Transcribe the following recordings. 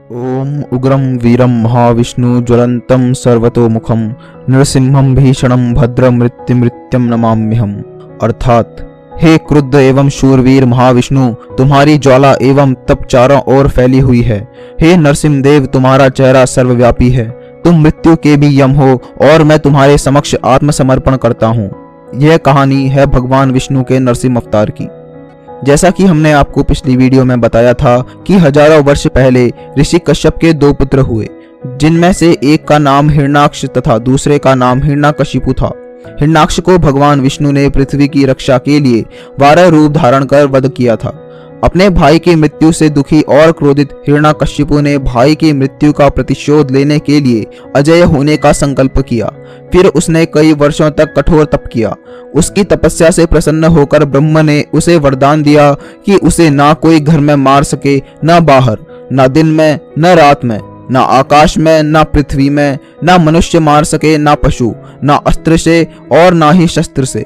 ओम उग्रं वीरं महाविष्णु ज्वलंतं सर्वतोमुखं नृसिंहं भीषणं भद्रमृत्युमृत्यं नमाम्यहम्। अर्थात हे क्रुद्ध एवं शूरवीर महाविष्णु, तुम्हारी ज्वाला एवं तप चारों ओर फैली हुई है। हे नरसिंहदेव, तुम्हारा चेहरा सर्वव्यापी है। तुम मृत्यु के भी यम हो और मैं तुम्हारे समक्ष आत्मसमर्पण करता हूँ। यह कहानी है भगवान विष्णु के नरसिंह अवतार की। जैसा कि हमने आपको पिछली वीडियो में बताया था कि हजारों वर्ष पहले ऋषि कश्यप के दो पुत्र हुए, जिनमें से एक का नाम हिरण्याक्ष तथा दूसरे का नाम हिरण्यकशिपु था। हिरण्याक्ष को भगवान विष्णु ने पृथ्वी की रक्षा के लिए 12 रूप धारण कर वध किया था। अपने भाई की मृत्यु से दुखी और क्रोधित हिरण्यकशिपु ने भाई की मृत्यु का प्रतिशोध लेने के लिए अजय होने का संकल्प किया। फिर उसने कई वर्षों तक कठोर तप किया। उसकी तपस्या से प्रसन्न होकर ब्रह्मा ने उसे वरदान दिया कि उसे ना कोई घर में मार सके, ना बाहर, ना दिन में, न रात में, ना आकाश में, ना पृथ्वी में, ना मनुष्य मार सके, ना पशु, ना अस्त्र से और ना ही शस्त्र से।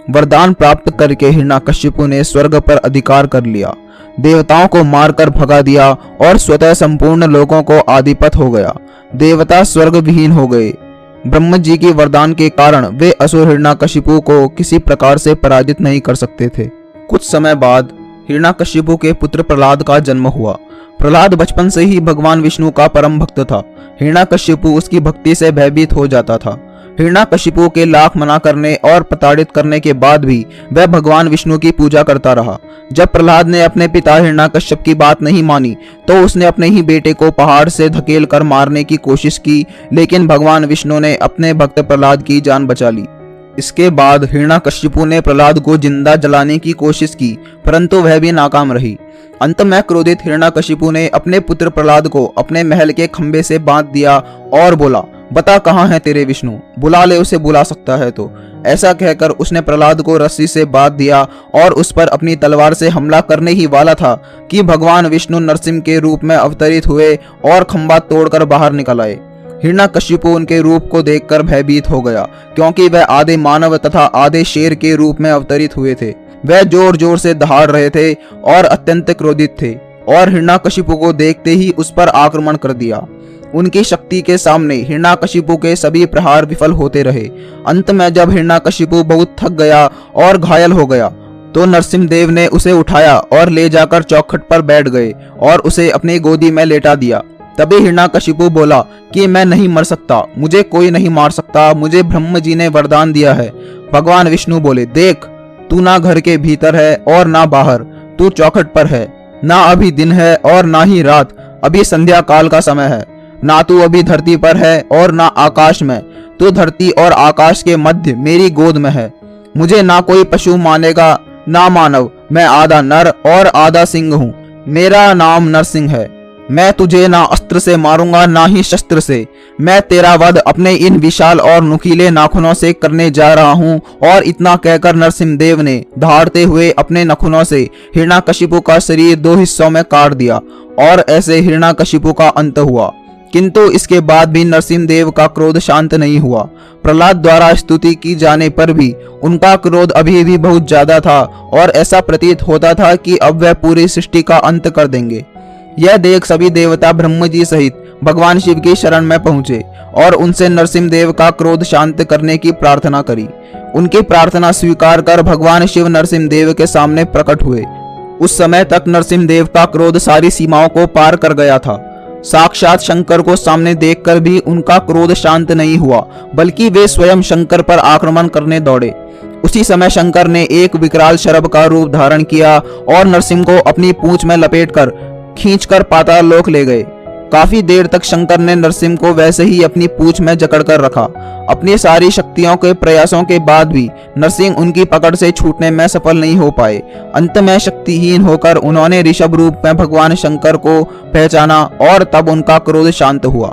वरदान प्राप्त करके हिरण्यकशिपु ने स्वर्ग पर अधिकार कर लिया, देवताओं को मारकर भगा दिया और स्वतः संपूर्ण लोगों को आधिपत हो गया। देवता स्वर्ग विहीन हो गए। ब्रह्म जी के वरदान के कारण वे असुर हिरण्यकशिपु को किसी प्रकार से पराजित नहीं कर सकते थे। कुछ समय बाद हिरण्यकशिपु के पुत्र प्रहलाद का जन्म हुआ। प्रहलाद बचपन से ही भगवान विष्णु का परम भक्त था। हिरण्यकशिपु उसकी भक्ति से भयभीत हो जाता था। हिरण्यकशिपु के लाख मना करने और प्रताड़ित करने के बाद भी वह भगवान विष्णु की पूजा करता रहा। जब प्रहलाद ने अपने पिता हिरण्यकश्यप की बात नहीं मानी तो उसने अपने ही बेटे को पहाड़ से धकेल कर मारने की कोशिश की, लेकिन भगवान विष्णु ने अपने भक्त प्रहलाद की जान बचा ली। इसके बाद हिरण्यकशिपु ने प्रहलाद को जिंदा जलाने की कोशिश की, परंतु वह भी नाकाम रही। अंत में क्रोधित हिरण्यकशिपु ने अपने पुत्र प्रहलाद को अपने महल के खंभे से बांध दिया और बोला, बता कहाँ है तेरे विष्णु, बुला ले उसे, बुला सकता है तो। ऐसा कहकर उसने प्रहलाद को रस्सी से बांध दिया और उस पर अपनी तलवार से हमला करने ही वाला था कि भगवान विष्णु नरसिंह के रूप में अवतरित हुए और खंभा तोड़कर बाहर निकल आए। हिरण्यकशिपु उनके रूप को देखकर भयभीत हो गया, क्योंकि वह आधे मानव तथा आधे शेर के रूप में अवतरित हुए थे। वह जोर जोर से दहाड़ रहे थे और अत्यंत क्रोधित थे और हिरण्यकशिपु को देखते ही उस पर आक्रमण कर दिया। उनकी शक्ति के सामने हिरण्यकशिपु के सभी प्रहार विफल होते रहे। अंत में जब हिरण्यकशिपु बहुत थक गया और घायल हो गया तो नरसिंहदेव ने उसे उठाया और ले जाकर चौखट पर बैठ गए और उसे अपनी गोदी में लेटा दिया। तभी हिरण्यकशिपु बोला कि मैं नहीं मर सकता, मुझे कोई नहीं मार सकता, मुझे ब्रह्म जी ने वरदान दिया है। भगवान विष्णु बोले, देख, तू ना घर के भीतर है और ना बाहर, तू चौखट पर है। ना अभी दिन है और ना ही रात, अभी संध्या काल का समय है। ना तू अभी धरती पर है और ना आकाश में, तू धरती और आकाश के मध्य मेरी गोद में है। मुझे ना कोई पशु मानेगा ना मानव, मैं आधा नर और आधा सिंह हूँ। मेरा नाम नरसिंह है। मैं तुझे ना अस्त्र से मारूंगा ना ही शस्त्र से। मैं तेरा वध अपने इन विशाल और नुकीले नाखूनों से करने जा रहा हूँ। और इतना कहकर नरसिंहदेव ने दहाड़ते हुए अपने नाखूनों से हिरण्यकशिपु का शरीर 2 हिस्सों में काट दिया और ऐसे हिरण्यकशिपु का अंत हुआ। किंतु इसके बाद भी नरसिंहदेव का क्रोध शांत नहीं हुआ। प्रहलाद द्वारा स्तुति की जाने पर भी उनका क्रोध अभी भी बहुत ज्यादा था और ऐसा प्रतीत होता था कि अब वह पूरी सृष्टि का अंत कर देंगे। यह देख सभी देवता ब्रह्म जी सहित भगवान शिव की शरण में पहुंचे और उनसे नरसिंहदेव का क्रोध शांत करने की प्रार्थना करी। उनकी प्रार्थना स्वीकार कर भगवान शिव नरसिंहदेव के सामने प्रकट हुए। उस समय तक नरसिंहदेव का क्रोध सारी सीमाओं को पार कर गया था। साक्षात शंकर को सामने देखकर भी उनका क्रोध शांत नहीं हुआ, बल्कि वे स्वयं शंकर पर आक्रमण करने दौड़े। उसी समय शंकर ने एक विकराल शरभ का रूप धारण किया और नरसिंह को अपनी पूंछ में लपेटकर खींचकर पाताल लोक ले गए। काफी देर तक शंकर ने नरसिंह को वैसे ही अपनी पूंछ में जकड़कर रखा। अपनी सारी शक्तियों के प्रयासों के बाद भी नरसिंह उनकी पकड़ से छूटने में सफल नहीं हो पाए। अंत में शक्तिहीन होकर उन्होंने ऋषभ रूप में भगवान शंकर को पहचाना और तब उनका क्रोध शांत हुआ।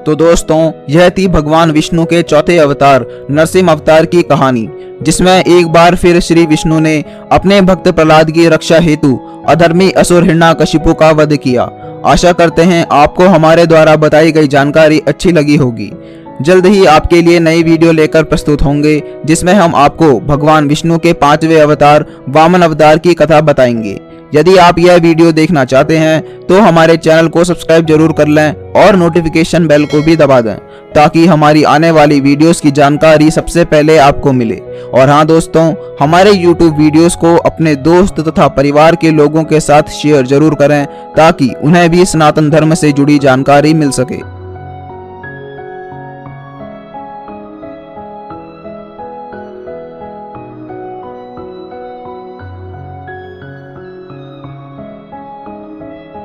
तो दोस्तों, यह थी भगवान विष्णु के चौथे अवतार नरसिंह अवतार की कहानी, जिसमें एक बार फिर श्री विष्णु ने अपने भक्त प्रहलाद की रक्षा हेतु अधर्मी असुर हिरण्यकशिपु का वध किया। आशा करते हैं आपको हमारे द्वारा बताई गई जानकारी अच्छी लगी होगी। जल्द ही आपके लिए नई वीडियो लेकर प्रस्तुत होंगे, जिसमें हम आपको भगवान विष्णु के 5वें अवतार वामन अवतार की कथा बताएंगे। यदि आप यह वीडियो देखना चाहते हैं तो हमारे चैनल को सब्सक्राइब जरूर कर लें और नोटिफिकेशन बेल को भी दबा दें ताकि हमारी आने वाली वीडियोस की जानकारी सबसे पहले आपको मिले। और हाँ दोस्तों, हमारे YouTube वीडियोस को अपने दोस्त तथा परिवार के लोगों के साथ शेयर जरूर करें ताकि उन्हें भी सनातन धर्म से जुड़ी जानकारी मिल सके।